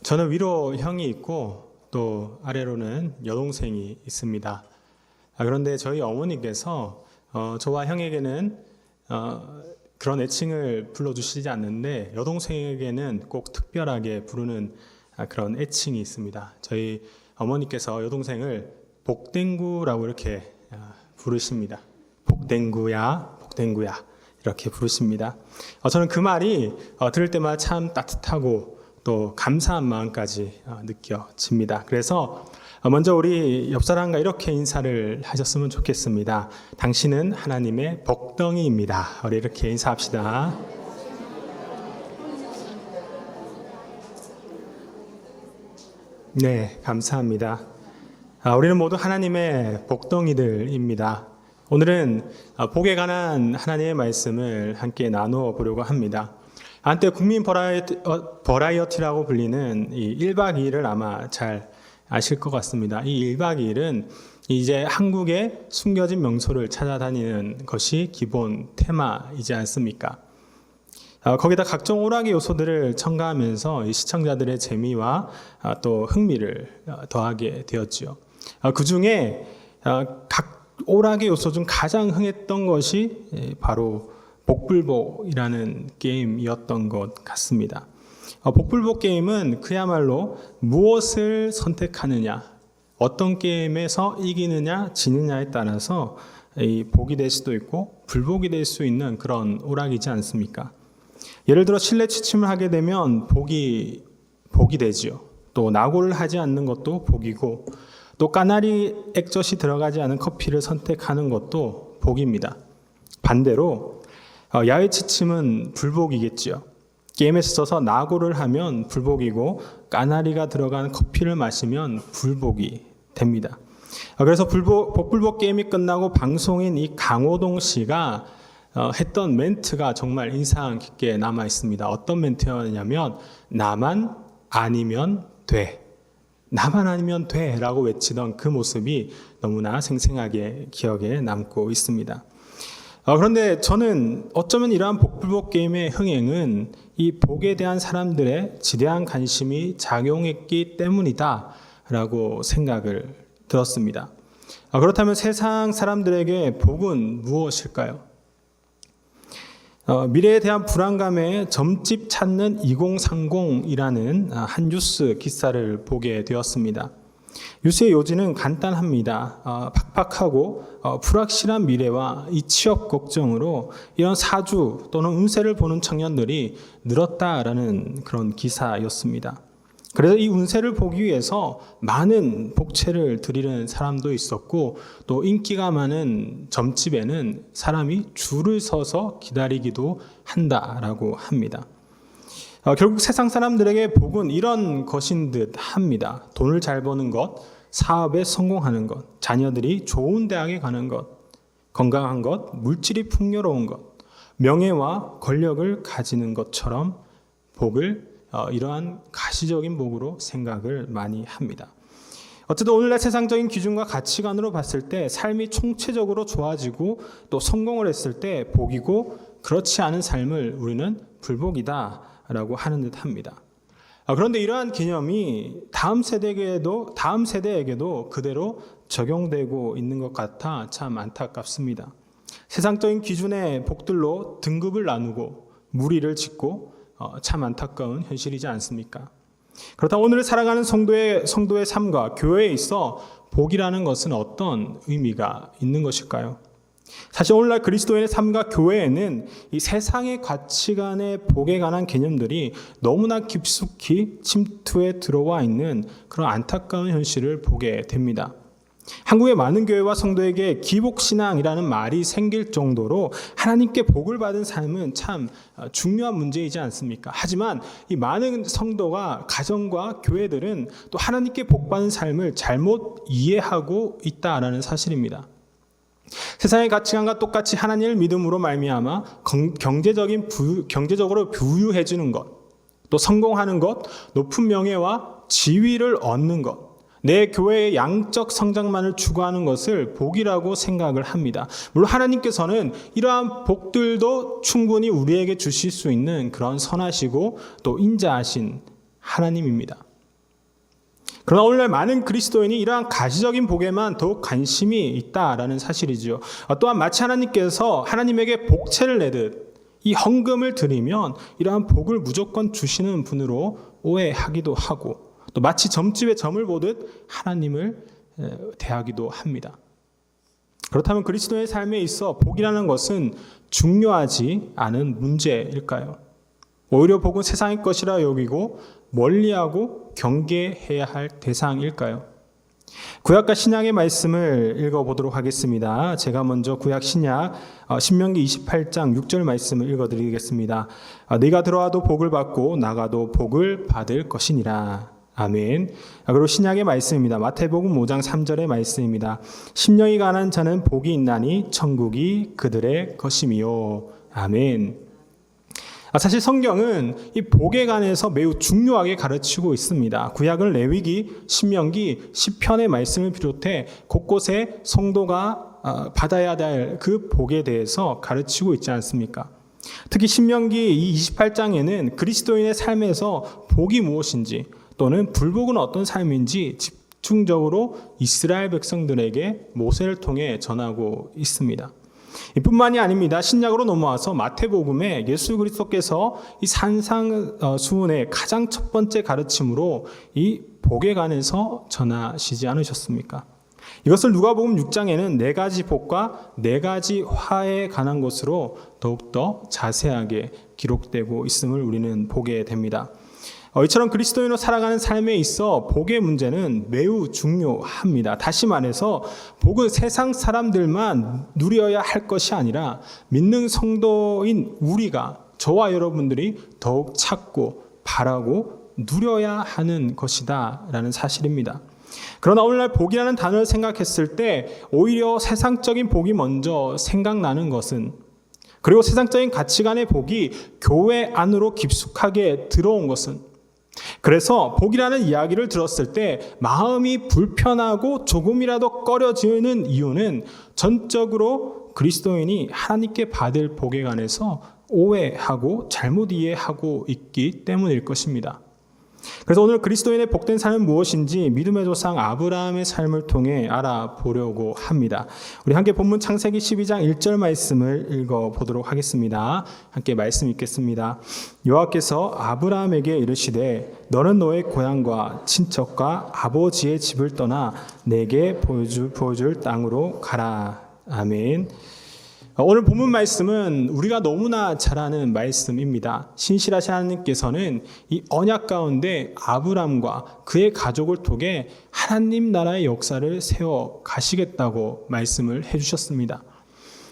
저는 위로 형이 있고 또 아래로는 여동생이 있습니다. 그런데 저희 어머니께서 저와 형에게는 그런 애칭을 불러주시지 않는데 여동생에게는 꼭 특별하게 부르는 그런 애칭이 있습니다. 저희 어머니께서 여동생을 복댕구라고 이렇게 부르십니다. 복댕구야, 복댕구야 이렇게 부르십니다. 저는 그 말이 들을 때마다 참 따뜻하고 또 감사한 마음까지 느껴집니다. 그래서 먼저 우리 옆 사람과 이렇게 인사를 하셨으면 좋겠습니다. 당신은 하나님의 복덩이입니다. 우리 이렇게 인사합시다. 네, 감사합니다. 우리는 모두 하나님의 복덩이들입니다. 오늘은 복에 관한 하나님의 말씀을 함께 나누어 보려고 합니다. 한때 국민 버라이어티라고 불리는 이 1박 2일을 아마 잘 아실 것 같습니다. 이 1박 2일은 이제 한국의 숨겨진 명소를 찾아다니는 것이 기본 테마이지 않습니까? 거기다 각종 오락의 요소들을 첨가하면서 이 시청자들의 재미와 또 흥미를 더하게 되었지요. 그 중에 각 오락의 요소 중 가장 흥했던 것이 바로 복불복이라는 게임이었던 것 같습니다. 복불복 게임은 그야말로 무엇을 선택하느냐, 어떤 게임에서 이기느냐, 지느냐에 따라서 이 복이 될 수도 있고 불복이 될 수 있는 그런 오락이지 않습니까? 예를 들어 실내 취침을 하게 되면 복이 되지요. 또 낙오를 하지 않는 것도 복이고 또 까나리 액젓이 들어가지 않은 커피를 선택하는 것도 복입니다. 반대로 야외 취침은 불복이겠지요. 게임에 있어서 낙오를 하면 불복이고 까나리가 들어간 커피를 마시면 불복이 됩니다. 그래서 복불복 게임이 끝나고 방송인 이 강호동 씨가 했던 멘트가 정말 인상 깊게 남아 있습니다. 어떤 멘트였냐면 나만 아니면 돼. 나만 아니면 돼 라고 외치던 그 모습이 너무나 생생하게 기억에 남고 있습니다. 그런데 저는 어쩌면 이러한 복불복 게임의 흥행은 이 복에 대한 사람들의 지대한 관심이 작용했기 때문이다 라고 생각을 들었습니다. 그렇다면 세상 사람들에게 복은 무엇일까요? 미래에 대한 불안감에 점집 찾는 2030이라는 한 뉴스 기사를 보게 되었습니다. 뉴스의 요지는 간단합니다. 팍팍하고 불확실한 미래와 이 취업 걱정으로 이런 사주 또는 운세를 보는 청년들이 늘었다라는 그런 기사였습니다. 그래서 이 운세를 보기 위해서 많은 복채를 드리는 사람도 있었고 또 인기가 많은 점집에는 사람이 줄을 서서 기다리기도 한다라고 합니다. 결국 세상 사람들에게 복은 이런 것인 듯 합니다. 돈을 잘 버는 것, 사업에 성공하는 것, 자녀들이 좋은 대학에 가는 것, 건강한 것, 물질이 풍요로운 것, 명예와 권력을 가지는 것처럼 복을 이러한 가시적인 복으로 생각을 많이 합니다. 어쨌든 오늘날 세상적인 기준과 가치관으로 봤을 때 삶이 총체적으로 좋아지고 또 성공을 했을 때 복이고 그렇지 않은 삶을 우리는 불복이다 라고 하는 듯 합니다. 그런데 이러한 개념이 다음 세대에게도 그대로 적용되고 있는 것 같아 참 안타깝습니다. 세상적인 기준의 복들로 등급을 나누고 무리를 짓고 참 안타까운 현실이지 않습니까? 그렇다면 오늘 살아가는 성도의 삶과 교회에 있어 복이라는 것은 어떤 의미가 있는 것일까요? 사실 오늘날 그리스도인의 삶과 교회에는 이 세상의 가치관의 복에 관한 개념들이 너무나 깊숙이 침투해 들어와 있는 그런 안타까운 현실을 보게 됩니다. 한국의 많은 교회와 성도에게 기복신앙이라는 말이 생길 정도로 하나님께 복을 받은 삶은 참 중요한 문제이지 않습니까? 하지만 이 많은 성도가 가정과 교회들은 또 하나님께 복받은 삶을 잘못 이해하고 있다라는 사실입니다. 세상의 가치관과 똑같이 하나님을 믿음으로 말미암아 경제적으로 부유해 주는 것, 또 성공하는 것, 높은 명예와 지위를 얻는 것, 내 교회의 양적 성장만을 추구하는 것을 복이라고 생각을 합니다. 물론 하나님께서는 이러한 복들도 충분히 우리에게 주실 수 있는 그런 선하시고 또 인자하신 하나님입니다. 그러나 오늘날 많은 그리스도인이 이러한 가시적인 복에만 더욱 관심이 있다라는 사실이죠. 또한 마치 하나님께서 하나님에게 복채를 내듯 이 헌금을 드리면 이러한 복을 무조건 주시는 분으로 오해하기도 하고, 또 마치 점집에 점을 보듯 하나님을 대하기도 합니다. 그렇다면 그리스도의 삶에 있어 복이라는 것은 중요하지 않은 문제일까요? 오히려 복은 세상의 것이라 여기고 멀리하고 경계해야 할 대상일까요? 구약과 신약의 말씀을 읽어보도록 하겠습니다. 제가 먼저 구약 신약 신명기 28장 6절 말씀을 읽어드리겠습니다. 네가 들어와도 복을 받고 나가도 복을 받을 것이니라. 아멘. 그리고 신약의 말씀입니다. 마태복음 5장 3절의 말씀입니다. 심령이 가난한 자는 복이 있나니 천국이 그들의 것이미요. 아멘. 사실 성경은 이 복에 관해서 매우 중요하게 가르치고 있습니다. 구약은 레위기, 신명기, 시편의 말씀을 비롯해 곳곳에 성도가 받아야 될 그 복에 대해서 가르치고 있지 않습니까? 특히 신명기 이 28장에는 그리스도인의 삶에서 복이 무엇인지 또는 불복은 어떤 삶인지 집중적으로 이스라엘 백성들에게 모세를 통해 전하고 있습니다. 이뿐만이 아닙니다. 신약으로 넘어와서 마태복음에 예수 그리스도께서 이 산상수훈의 가장 첫 번째 가르침으로 이 복에 관해서 전하시지 않으셨습니까? 이것을 누가복음 6장에는 4가지 복과 4가지 화에 관한 것으로 더욱더 자세하게 기록되고 있음을 우리는 보게 됩니다. 이처럼 그리스도인으로 살아가는 삶에 있어 복의 문제는 매우 중요합니다. 다시 말해서 복은 세상 사람들만 누려야 할 것이 아니라 믿는 성도인 우리가, 저와 여러분들이 더욱 찾고 바라고 누려야 하는 것이다 라는 사실입니다. 그러나 오늘날 복이라는 단어를 생각했을 때 오히려 세상적인 복이 먼저 생각나는 것은, 그리고 세상적인 가치관의 복이 교회 안으로 깊숙하게 들어온 것은, 그래서 복이라는 이야기를 들었을 때 마음이 불편하고 조금이라도 꺼려지는 이유는 전적으로 그리스도인이 하나님께 받을 복에 관해서 오해하고 잘못 이해하고 있기 때문일 것입니다. 그래서 오늘 그리스도인의 복된 삶은 무엇인지 믿음의 조상 아브라함의 삶을 통해 알아보려고 합니다. 우리 함께 본문 창세기 12장 1절 말씀을 읽어보도록 하겠습니다. 함께 말씀 읽겠습니다. 여호와께서 아브라함에게 이르시되 너는 너의 고향과 친척과 아버지의 집을 떠나 내게 보여줄 땅으로 가라. 아멘. 오늘 본문 말씀은 우리가 너무나 잘 아는 말씀입니다. 신실하신 하나님께서는 이 언약 가운데 아브람과 그의 가족을 통해 하나님 나라의 역사를 세워 가시겠다고 말씀을 해주셨습니다.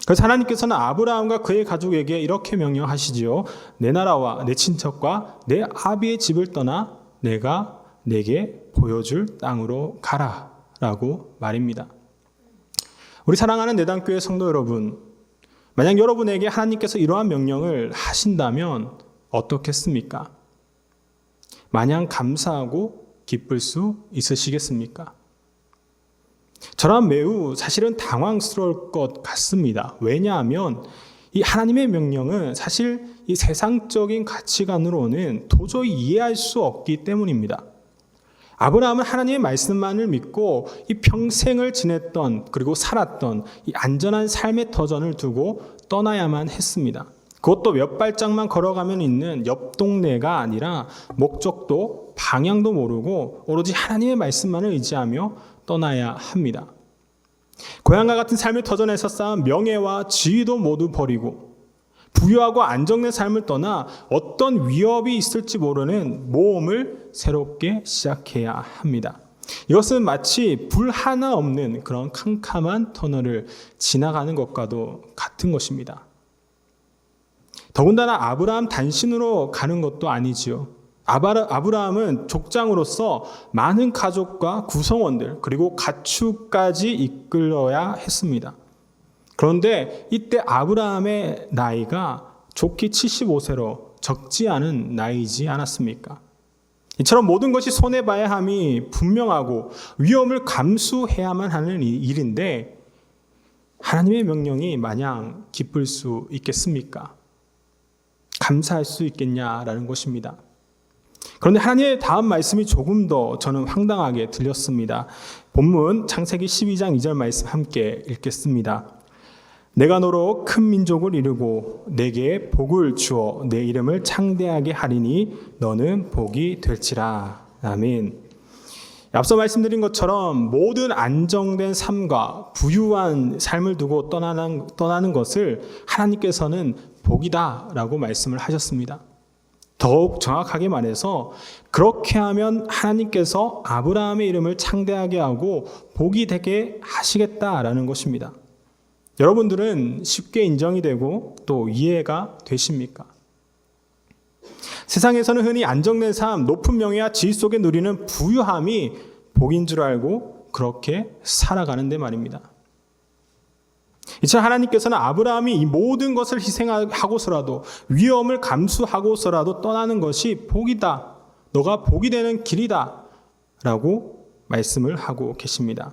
그래서 하나님께서는 아브라함과 그의 가족에게 이렇게 명령하시지요. 내 나라와 내 친척과 내 아비의 집을 떠나 내가 내게 보여줄 땅으로 가라 라고 말입니다. 우리 사랑하는 내단교회 성도 여러분, 만약 여러분에게 하나님께서 이러한 명령을 하신다면 어떻겠습니까? 마냥 감사하고 기쁠 수 있으시겠습니까? 저는 매우 사실은 당황스러울 것 같습니다. 왜냐하면 이 하나님의 명령은 사실 이 세상적인 가치관으로는 도저히 이해할 수 없기 때문입니다. 아브라함은 하나님의 말씀만을 믿고 이 평생을 지냈던, 그리고 살았던 이 안전한 삶의 터전을 두고 떠나야만 했습니다. 그것도 몇 발짝만 걸어가면 있는 옆 동네가 아니라 목적도 방향도 모르고 오로지 하나님의 말씀만을 의지하며 떠나야 합니다. 고향과 같은 삶의 터전에서 쌓은 명예와 지위도 모두 버리고 부유하고 안정된 삶을 떠나 어떤 위협이 있을지 모르는 모험을 새롭게 시작해야 합니다. 이것은 마치 불 하나 없는 그런 캄캄한 터널을 지나가는 것과도 같은 것입니다. 더군다나 아브라함 단신으로 가는 것도 아니지요. 아브라함은 족장으로서 많은 가족과 구성원들 그리고 가축까지 이끌어야 했습니다. 그런데 이때 아브라함의 나이가 좋기 75세로 적지 않은 나이지 않았습니까? 이처럼 모든 것이 손해봐야 함이 분명하고 위험을 감수해야만 하는 일인데 하나님의 명령이 마냥 기쁠 수 있겠습니까? 감사할 수 있겠냐라는 것입니다. 그런데 하나님의 다음 말씀이 조금 더 저는 황당하게 들렸습니다. 본문 창세기 12장 2절 말씀 함께 읽겠습니다. 내가 너로 큰 민족을 이루고 내게 복을 주어 내 이름을 창대하게 하리니 너는 복이 될지라. 아멘. 앞서 말씀드린 것처럼 모든 안정된 삶과 부유한 삶을 두고 떠나는 것을 하나님께서는 복이다라고 말씀을 하셨습니다. 더욱 정확하게 말해서 그렇게 하면 하나님께서 아브라함의 이름을 창대하게 하고 복이 되게 하시겠다라는 것입니다. 여러분들은 쉽게 인정이 되고 또 이해가 되십니까? 세상에서는 흔히 안정된 삶, 높은 명예와 지위 속에 누리는 부유함이 복인 줄 알고 그렇게 살아가는데 말입니다. 이처럼 하나님께서는 아브라함이 이 모든 것을 희생하고서라도 위험을 감수하고서라도 떠나는 것이 복이다. 너가 복이 되는 길이다. 라고 말씀을 하고 계십니다.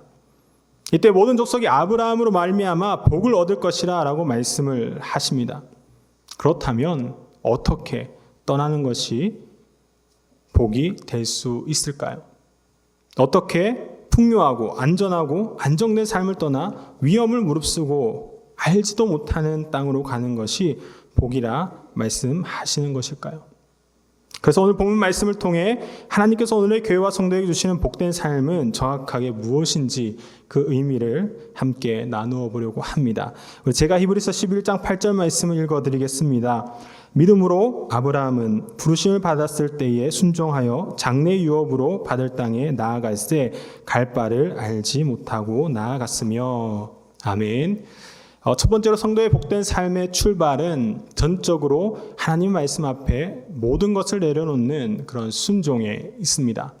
이때 모든 족속이 아브라함으로 말미암아 복을 얻을 것이라 라고 말씀을 하십니다. 그렇다면 어떻게 떠나는 것이 복이 될 수 있을까요? 어떻게 풍요하고 안전하고 안정된 삶을 떠나 위험을 무릅쓰고 알지도 못하는 땅으로 가는 것이 복이라 말씀하시는 것일까요? 그래서 오늘 본문 말씀을 통해 하나님께서 오늘의 교회와 성도에게 주시는 복된 삶은 정확하게 무엇인지 그 의미를 함께 나누어 보려고 합니다. 제가 히브리서 11장 8절 말씀을 읽어드리겠습니다. 믿음으로 아브라함은 부르심을 받았을 때에 순종하여 장래 유업으로 받을 땅에 나아갈새 갈 바를 알지 못하고 나아갔으며. 아멘. 첫 번째로 성도의 복된 삶의 출발은 전적으로 하나님 말씀 앞에 모든 것을 내려놓는 그런 순종에 있습니다.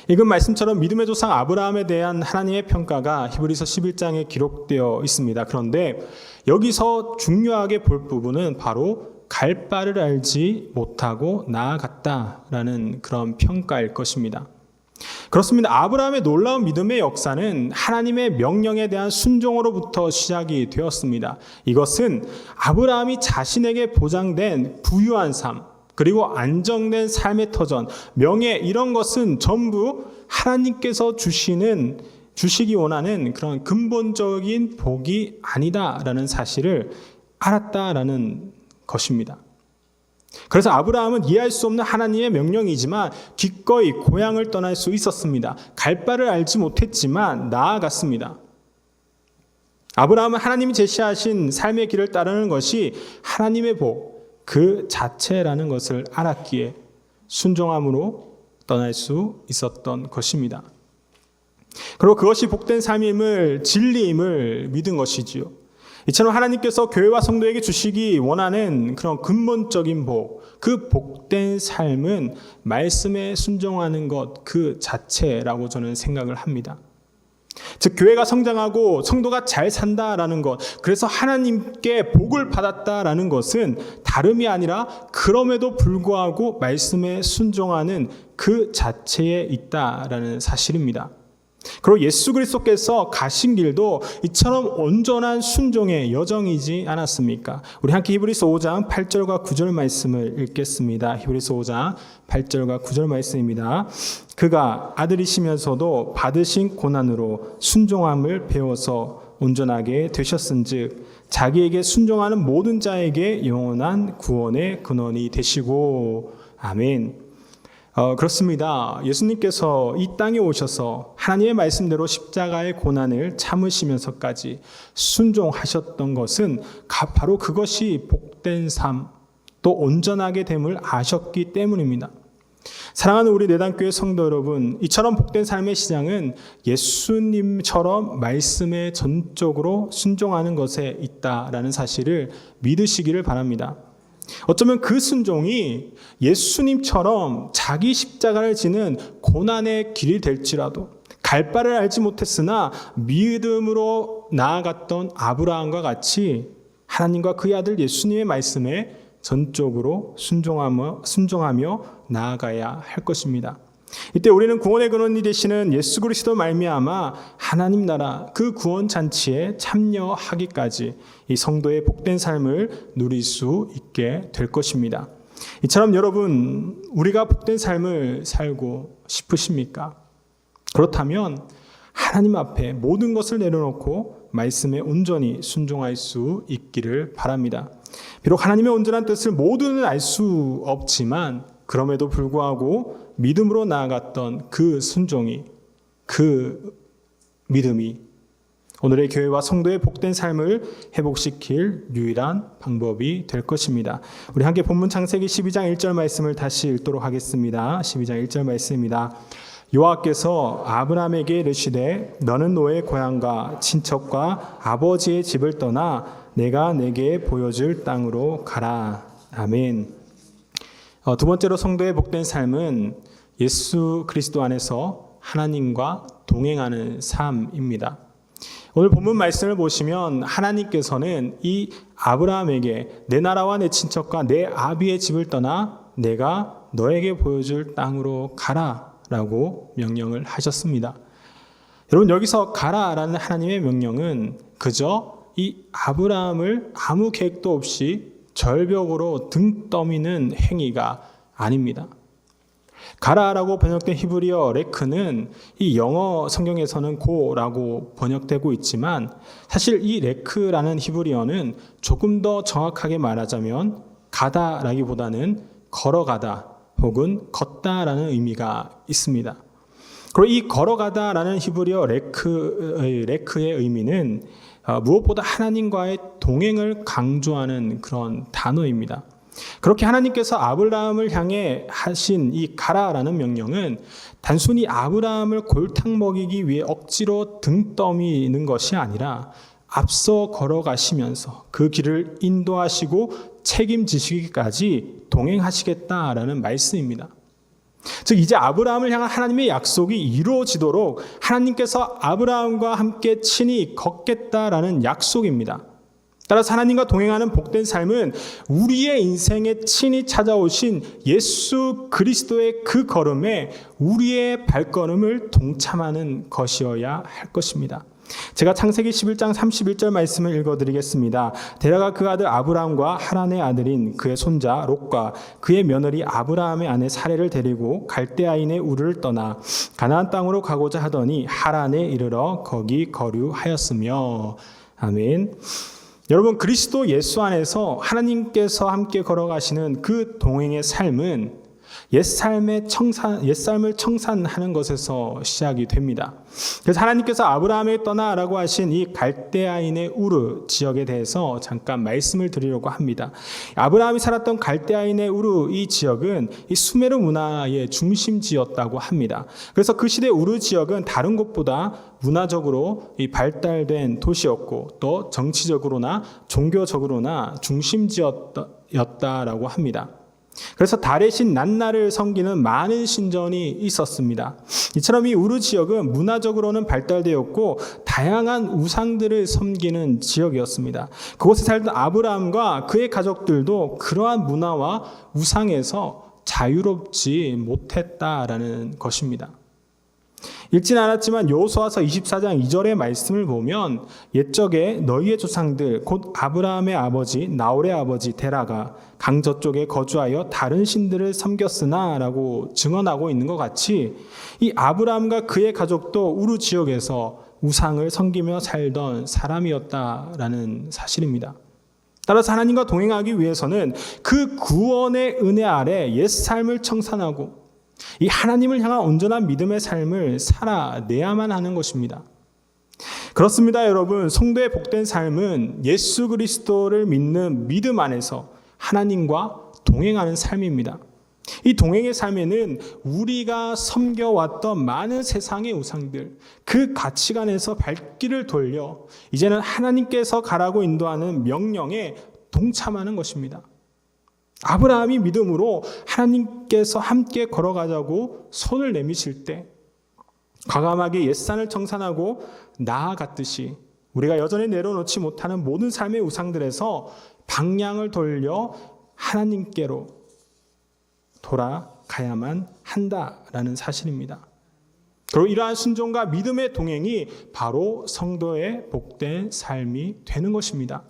읽은 말씀처럼 믿음의 조상 아브라함에 대한 하나님의 평가가 히브리서 11장에 기록되어 있습니다. 그런데 여기서 중요하게 볼 부분은 바로 갈 바를 알지 못하고 나아갔다라는 그런 평가일 것입니다. 그렇습니다. 아브라함의 놀라운 믿음의 역사는 하나님의 명령에 대한 순종으로부터 시작이 되었습니다. 이것은 아브라함이 자신에게 보장된 부유한 삶, 그리고 안정된 삶의 터전, 명예 이런 것은 전부 하나님께서 주시기 원하는 그런 근본적인 복이 아니다라는 사실을 알았다라는 것입니다. 그래서 아브라함은 이해할 수 없는 하나님의 명령이지만 기꺼이 고향을 떠날 수 있었습니다. 갈 바를 알지 못했지만 나아갔습니다. 아브라함은 하나님이 제시하신 삶의 길을 따르는 것이 하나님의 복 그 자체라는 것을 알았기에 순종함으로 떠날 수 있었던 것입니다. 그리고 그것이 복된 삶임을 진리임을 믿은 것이지요. 이처럼 하나님께서 교회와 성도에게 주시기 원하는 그런 근본적인 복, 그 복된 삶은 말씀에 순종하는 것 그 자체라고 저는 생각을 합니다. 즉 교회가 성장하고 성도가 잘 산다라는 것, 그래서 하나님께 복을 받았다라는 것은 다름이 아니라 그럼에도 불구하고 말씀에 순종하는 그 자체에 있다라는 사실입니다. 그리고 예수 그리스도께서 가신 길도 이처럼 온전한 순종의 여정이지 않았습니까? 우리 함께 히브리서 5장 8절과 9절 말씀을 읽겠습니다. 히브리서 5장 8절과 9절 말씀입니다. 그가 아들이시면서도 받으신 고난으로 순종함을 배워서 온전하게 되셨은즉 자기에게 순종하는 모든 자에게 영원한 구원의 근원이 되시고. 아멘. 그렇습니다. 예수님께서 이 땅에 오셔서 하나님의 말씀대로 십자가의 고난을 참으시면서까지 순종하셨던 것은 바로 그것이 복된 삶, 또 온전하게 됨을 아셨기 때문입니다. 사랑하는 우리 내단교회 성도 여러분, 이처럼 복된 삶의 시작은 예수님처럼 말씀에 전적으로 순종하는 것에 있다라는 사실을 믿으시기를 바랍니다. 어쩌면 그 순종이 예수님처럼 자기 십자가를 지는 고난의 길이 될지라도 갈 바를 알지 못했으나 믿음으로 나아갔던 아브라함과 같이 하나님과 그의 아들 예수님의 말씀에 전적으로 순종하며 나아가야 할 것입니다. 이때 우리는 구원의 근원이 되시는 예수 그리스도 말미암아 하나님 나라 그 구원 잔치에 참여하기까지 이 성도의 복된 삶을 누릴 수 있게 될 것입니다. 이처럼 여러분, 우리가 복된 삶을 살고 싶으십니까? 그렇다면 하나님 앞에 모든 것을 내려놓고 말씀에 온전히 순종할 수 있기를 바랍니다. 비록 하나님의 온전한 뜻을 모두는 알 수 없지만 그럼에도 불구하고 믿음으로 나아갔던 그 순종이, 그 믿음이 오늘의 교회와 성도의 복된 삶을 회복시킬 유일한 방법이 될 것입니다. 우리 함께 본문 창세기 12장 1절 말씀을 다시 읽도록 하겠습니다. 12장 1절 말씀입니다. 여호와께서 아브라함에게 이르시되 너는 너의 고향과 친척과 아버지의 집을 떠나 내가 내게 보여줄 땅으로 가라. 아멘. 두 번째로 성도의 복된 삶은 예수 그리스도 안에서 하나님과 동행하는 삶입니다. 오늘 본문 말씀을 보시면 하나님께서는 이 아브라함에게 내 나라와 내 친척과 내 아비의 집을 떠나 내가 너에게 보여줄 땅으로 가라 라고 명령을 하셨습니다. 여러분, 여기서 가라라는 하나님의 명령은 그저 이 아브라함을 아무 계획도 없이 절벽으로 등 떠미는 행위가 아닙니다. 가라라고 번역된 히브리어 레크는 이 영어 성경에서는 고라고 번역되고 있지만 사실 이 레크라는 히브리어는 조금 더 정확하게 말하자면 가다라기보다는 걸어가다 혹은 걷다라는 의미가 있습니다. 그리고 이 걸어가다라는 히브리어 레크의 의미는 무엇보다 하나님과의 동행을 강조하는 그런 단어입니다. 그렇게 하나님께서 아브라함을 향해 하신 이 가라라는 명령은 단순히 아브라함을 골탕 먹이기 위해 억지로 등 떠미는 것이 아니라 앞서 걸어가시면서 그 길을 인도하시고 책임지시기까지 동행하시겠다라는 말씀입니다. 즉 이제 아브라함을 향한 하나님의 약속이 이루어지도록 하나님께서 아브라함과 함께 친히 걷겠다라는 약속입니다. 따라서 하나님과 동행하는 복된 삶은 우리의 인생에 친히 찾아오신 예수 그리스도의 그 걸음에 우리의 발걸음을 동참하는 것이어야 할 것입니다. 제가 창세기 11장 31절 말씀을 읽어드리겠습니다. 데라가 그 아들 아브라함과 하란의 아들인 그의 손자 롯과 그의 며느리 아브라함의 아내 사레를 데리고 갈대아인의 우르를 떠나 가나안 땅으로 가고자 하더니 하란에 이르러 거기 거류하였으며. 아멘. 여러분, 그리스도 예수 안에서 하나님께서 함께 걸어가시는 그 동행의 삶은 옛삶을 청산하는 것에서 시작이 됩니다. 그래서 하나님께서 아브라함에 떠나라고 하신 이 갈대아인의 우르 지역에 대해서 잠깐 말씀을 드리려고 합니다. 아브라함이 살았던 갈대아인의 우르 이 지역은 이 수메르 문화의 중심지였다고 합니다. 그래서 그 시대 우르 지역은 다른 곳보다 문화적으로 이 발달된 도시였고 또 정치적으로나 종교적으로나 중심지였다라고 합니다. 그래서 달의 신 난나를 섬기는 많은 신전이 있었습니다. 이처럼 이 우르 지역은 문화적으로는 발달되었고 다양한 우상들을 섬기는 지역이었습니다. 그곳에 살던 아브라함과 그의 가족들도 그러한 문화와 우상에서 자유롭지 못했다라는 것입니다. 읽진 않았지만 여호수아서 24장 2절의 말씀을 보면 옛적에 너희의 조상들 곧 아브라함의 아버지 나홀의 아버지 데라가 강 저쪽에 거주하여 다른 신들을 섬겼으나 라고 증언하고 있는 것 같이 이 아브라함과 그의 가족도 우르 지역에서 우상을 섬기며 살던 사람이었다라는 사실입니다. 따라서 하나님과 동행하기 위해서는 그 구원의 은혜 아래 옛 삶을 청산하고 이 하나님을 향한 온전한 믿음의 삶을 살아내야만 하는 것입니다. 그렇습니다, 여러분. 성도의 복된 삶은 예수 그리스도를 믿는 믿음 안에서 하나님과 동행하는 삶입니다. 이 동행의 삶에는 우리가 섬겨왔던 많은 세상의 우상들, 그 가치관에서 발길을 돌려 이제는 하나님께서 가라고 인도하는 명령에 동참하는 것입니다. 아브라함이 믿음으로 하나님께서 함께 걸어가자고 손을 내미실 때 과감하게 옛산을 청산하고 나아갔듯이 우리가 여전히 내려놓지 못하는 모든 삶의 우상들에서 방향을 돌려 하나님께로 돌아가야만 한다라는 사실입니다. 그리고 이러한 순종과 믿음의 동행이 바로 성도의 복된 삶이 되는 것입니다.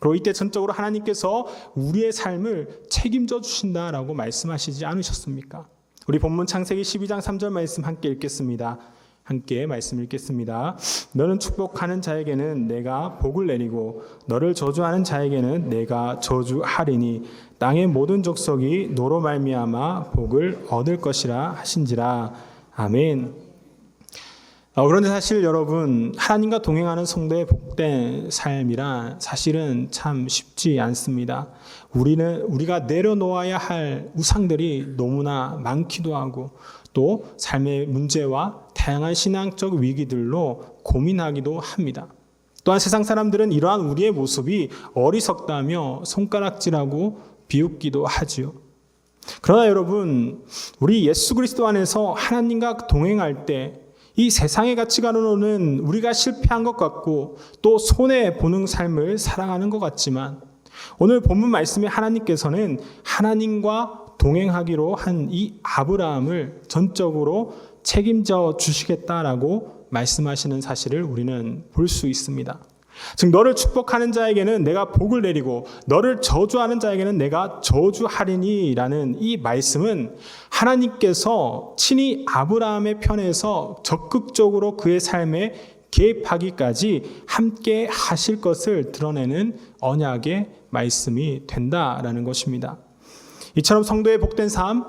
그리고 이때 전적으로 하나님께서 우리의 삶을 책임져 주신다라고 말씀하시지 않으셨습니까? 우리 본문 창세기 12장 3절 말씀 함께 읽겠습니다. 함께 말씀 읽겠습니다. 너는 축복하는 자에게는 내가 복을 내리고 너를 저주하는 자에게는 내가 저주하리니 땅의 모든 족속이 너로 말미암아 복을 얻을 것이라 하신지라. 아멘. 그런데 사실 여러분, 하나님과 동행하는 성도의 복된 삶이란 사실은 참 쉽지 않습니다. 우리가 내려놓아야 할 우상들이 너무나 많기도 하고 또 삶의 문제와 다양한 신앙적 위기들로 고민하기도 합니다. 또한 세상 사람들은 이러한 우리의 모습이 어리석다며 손가락질하고 비웃기도 하지요. 그러나 여러분, 우리 예수 그리스도 안에서 하나님과 동행할 때 이 세상의 가치관으로는 우리가 실패한 것 같고 또 손해보는 삶을 살아가는 것 같지만 오늘 본문 말씀에 하나님께서는 하나님과 동행하기로 한 이 아브라함을 전적으로 책임져 주시겠다라고 말씀하시는 사실을 우리는 볼 수 있습니다. 즉 너를 축복하는 자에게는 내가 복을 내리고 너를 저주하는 자에게는 내가 저주하리니 라는 이 말씀은 하나님께서 친히 아브라함의 편에서 적극적으로 그의 삶에 개입하기까지 함께 하실 것을 드러내는 언약의 말씀이 된다라는 것입니다. 이처럼 성도의 복된 삶,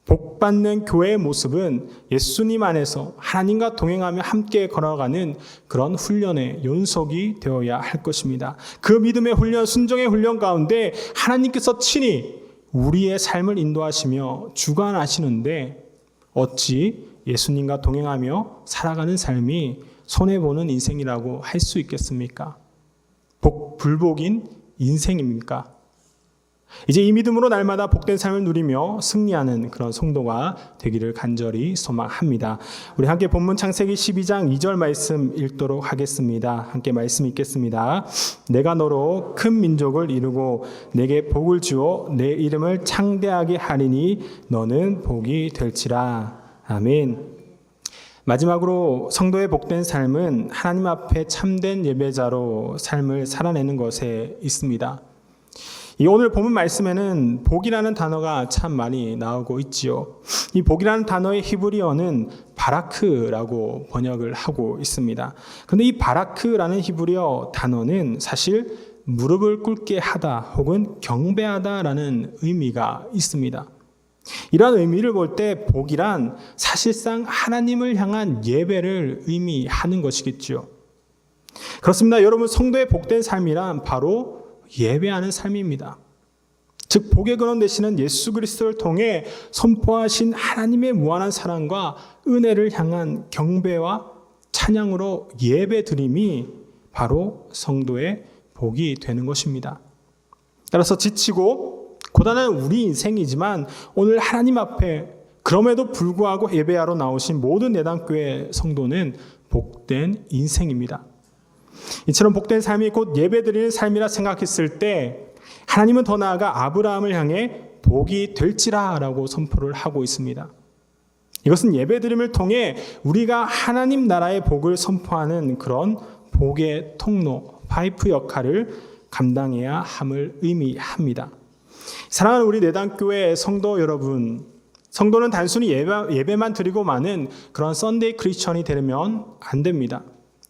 복받는 교회의 모습은 예수님 안에서 하나님과 동행하며 함께 걸어가는 그런 훈련의 연속이 되어야 할 것입니다. 그 믿음의 훈련, 순종의 훈련 가운데 하나님께서 친히 우리의 삶을 인도하시며 주관하시는데 어찌 예수님과 동행하며 살아가는 삶이 손해보는 인생이라고 할 수 있겠습니까? 불복인 인생입니까? 이제 이 믿음으로 날마다 복된 삶을 누리며 승리하는 그런 성도가 되기를 간절히 소망합니다. 우리 함께 본문 창세기 12장 2절 말씀 읽도록 하겠습니다. 함께 말씀 읽겠습니다. 내가 너로 큰 민족을 이루고 내게 복을 주어 내 이름을 창대하게 하리니 너는 복이 될지라. 아멘. 마지막으로 성도의 복된 삶은 하나님 앞에 참된 예배자로 삶을 살아내는 것에 있습니다. 이 오늘 본문 말씀에는 복이라는 단어가 참 많이 나오고 있지요. 이 복이라는 단어의 히브리어는 바라크라고 번역을 하고 있습니다. 그런데 이 바라크라는 히브리어 단어는 사실 무릎을 꿇게 하다 혹은 경배하다라는 의미가 있습니다. 이러한 의미를 볼 때 복이란 사실상 하나님을 향한 예배를 의미하는 것이겠죠. 그렇습니다. 여러분, 성도의 복된 삶이란 바로 예배하는 삶입니다. 즉 복의 근원 되시는 예수 그리스도를 통해 선포하신 하나님의 무한한 사랑과 은혜를 향한 경배와 찬양으로 예배드림이 바로 성도의 복이 되는 것입니다. 따라서 지치고 고단한 우리 인생이지만 오늘 하나님 앞에 그럼에도 불구하고 예배하러 나오신 모든 내단교회 성도는 복된 인생입니다. 이처럼 복된 삶이 곧 예배드리는 삶이라 생각했을 때 하나님은 더 나아가 아브라함을 향해 복이 될지라 라고 선포를 하고 있습니다. 이것은 예배드림을 통해 우리가 하나님 나라의 복을 선포하는 그런 복의 통로, 파이프 역할을 감당해야 함을 의미합니다. 사랑하는 우리 내단교회 성도 여러분, 성도는 단순히 예배만 드리고 마는 그런 썬데이 크리스천이 되면 안 됩니다.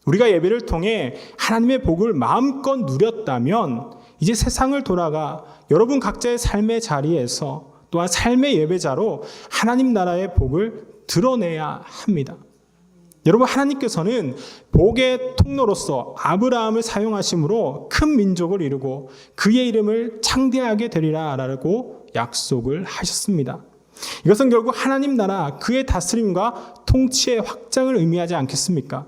우리가 예배를 통해 하나님의 복을 마음껏 누렸다면 이제 세상을 돌아가 여러분 각자의 삶의 자리에서 또한 삶의 예배자로 하나님 나라의 복을 드러내야 합니다. 여러분, 하나님께서는 복의 통로로서 아브라함을 사용하심으로 큰 민족을 이루고 그의 이름을 창대하게 되리라라고 약속을 하셨습니다. 이것은 결국 하나님 나라 그의 다스림과 통치의 확장을 의미하지 않겠습니까?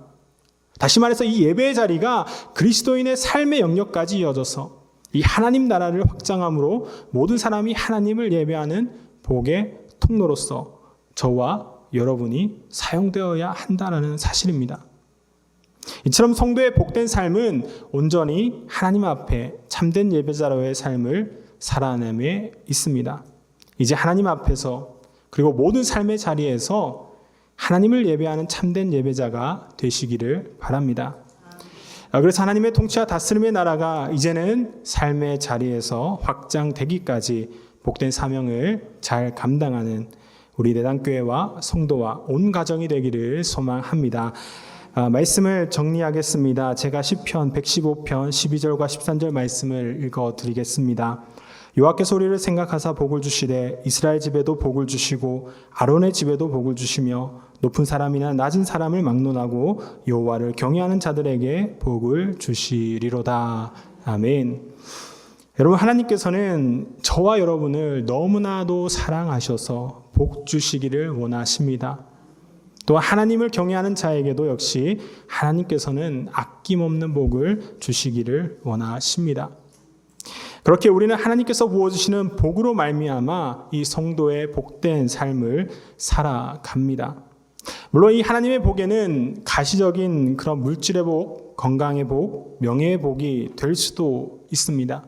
다시 말해서 이 예배의 자리가 그리스도인의 삶의 영역까지 이어져서 이 하나님 나라를 확장함으로 모든 사람이 하나님을 예배하는 복의 통로로서 저와 여러분이 사용되어야 한다는 사실입니다. 이처럼 성도의 복된 삶은 온전히 하나님 앞에 참된 예배자로의 삶을 살아남에 있습니다. 이제 하나님 앞에서 그리고 모든 삶의 자리에서 하나님을 예배하는 참된 예배자가 되시기를 바랍니다. 그래서 하나님의 통치와 다스림의 나라가 이제는 삶의 자리에서 확장되기까지 복된 사명을 잘 감당하는 우리 내단교회와 성도와 온 가정이 되기를 소망합니다. 말씀을 정리하겠습니다. 제가 시편 115편 12절과 13절 말씀을 읽어드리겠습니다. 여호와께서 우리를 생각하사 복을 주시되 이스라엘 집에도 복을 주시고 아론의 집에도 복을 주시며 높은 사람이나 낮은 사람을 막론하고 여호와를 경외하는 자들에게 복을 주시리로다. 아멘. 여러분, 하나님께서는 저와 여러분을 너무나도 사랑하셔서 복 주시기를 원하십니다. 또 하나님을 경외하는 자에게도 역시 하나님께서는 아낌없는 복을 주시기를 원하십니다. 그렇게 우리는 하나님께서 부어주시는 복으로 말미암아 이 성도의 복된 삶을 살아갑니다. 물론 이 하나님의 복에는 가시적인 그런 물질의 복, 건강의 복, 명예의 복이 될 수도 있습니다.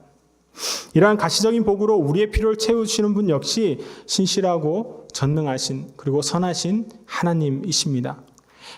이러한 가시적인 복으로 우리의 필요를 채우시는 분 역시 신실하고 전능하신 그리고 선하신 하나님이십니다.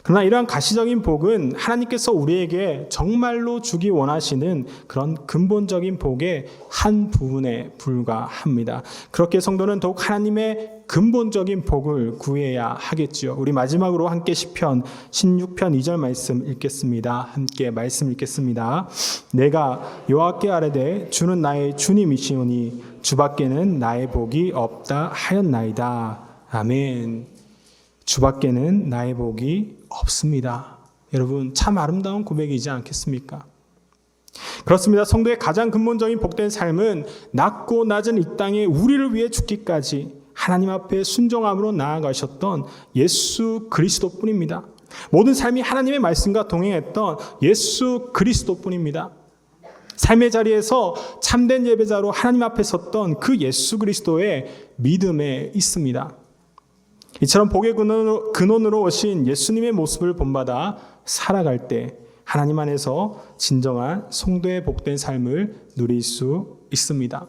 그러나 이러한 가시적인 복은 하나님께서 우리에게 정말로 주기 원하시는 그런 근본적인 복의 한 부분에 불과합니다. 그렇게 성도는 더욱 하나님의 근본적인 복을 구해야 하겠지요. 우리 마지막으로 함께 시편 16편 2절 말씀 읽겠습니다. 함께 말씀 읽겠습니다. 내가 여호와께 아뢰되 주는 나의 주님이시오니 주밖에는 나의 복이 없다 하였나이다. 아멘. 주밖에는 나의 복이 없습니다. 여러분, 참 아름다운 고백이지 않겠습니까? 그렇습니다. 성도의 가장 근본적인 복된 삶은 낮고 낮은 이 땅에 우리를 위해 죽기까지 하나님 앞에 순종함으로 나아가셨던 예수 그리스도뿐입니다. 모든 삶이 하나님의 말씀과 동행했던 예수 그리스도뿐입니다. 삶의 자리에서 참된 예배자로 하나님 앞에 섰던 그 예수 그리스도의 믿음에 있습니다. 이처럼 복의 근원으로 오신 예수님의 모습을 본받아 살아갈 때 하나님 안에서 진정한 성도의 복된 삶을 누릴 수 있습니다.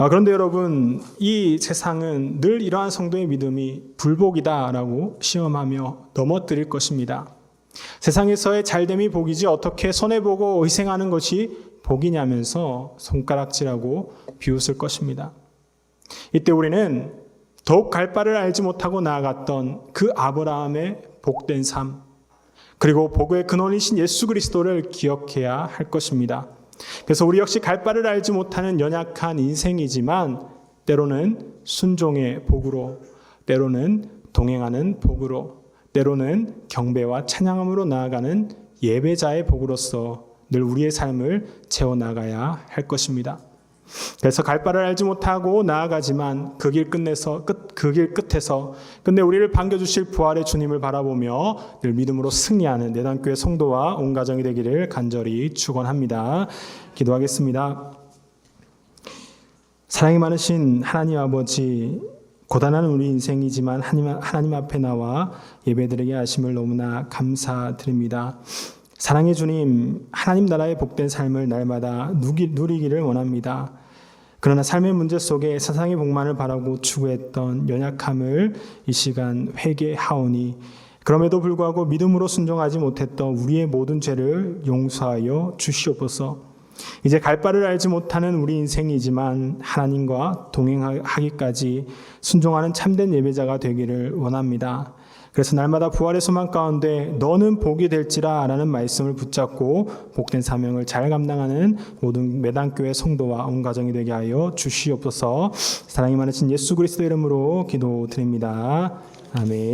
그런데 여러분, 이 세상은 늘 이러한 성도의 믿음이 불복이다라고 시험하며 넘어뜨릴 것입니다. 세상에서의 잘됨이 복이지 어떻게 손해보고 희생하는 것이 복이냐면서 손가락질하고 비웃을 것입니다. 이때 우리는 더욱 갈 바를 알지 못하고 나아갔던 그 아브라함의 복된 삶, 그리고 복의 근원이신 예수 그리스도를 기억해야 할 것입니다. 그래서 우리 역시 갈 바를 알지 못하는 연약한 인생이지만 때로는 순종의 복으로, 때로는 동행하는 복으로, 때로는 경배와 찬양함으로 나아가는 예배자의 복으로서 늘 우리의 삶을 채워나가야 할 것입니다. 그래서 갈 바를 알지 못하고 나아가지만 그 길 끝에서 끝내 우리를 반겨주실 부활의 주님을 바라보며 늘 믿음으로 승리하는 내단교회 성도와 온 가정이 되기를 간절히 축원합니다. 기도하겠습니다. 사랑이 많으신 하나님 아버지, 고단한 우리 인생이지만 하나님 앞에 나와 예배드리게 하심을 너무나 감사드립니다. 사랑의 주님, 하나님 나라의 복된 삶을 날마다 누리기를 원합니다. 그러나 삶의 문제 속에 세상의 복만을 바라고 추구했던 연약함을 이 시간 회개하오니 그럼에도 불구하고 믿음으로 순종하지 못했던 우리의 모든 죄를 용서하여 주시옵소서. 이제 갈 바를 알지 못하는 우리 인생이지만 하나님과 동행하기까지 순종하는 참된 예배자가 되기를 원합니다. 그래서 날마다 부활의 소망 가운데 너는 복이 될지라 라는 말씀을 붙잡고 복된 사명을 잘 감당하는 모든 매단교회 성도와 온 가정이 되게 하여 주시옵소서. 사랑이 많으신 예수 그리스도 이름으로 기도드립니다. 아멘.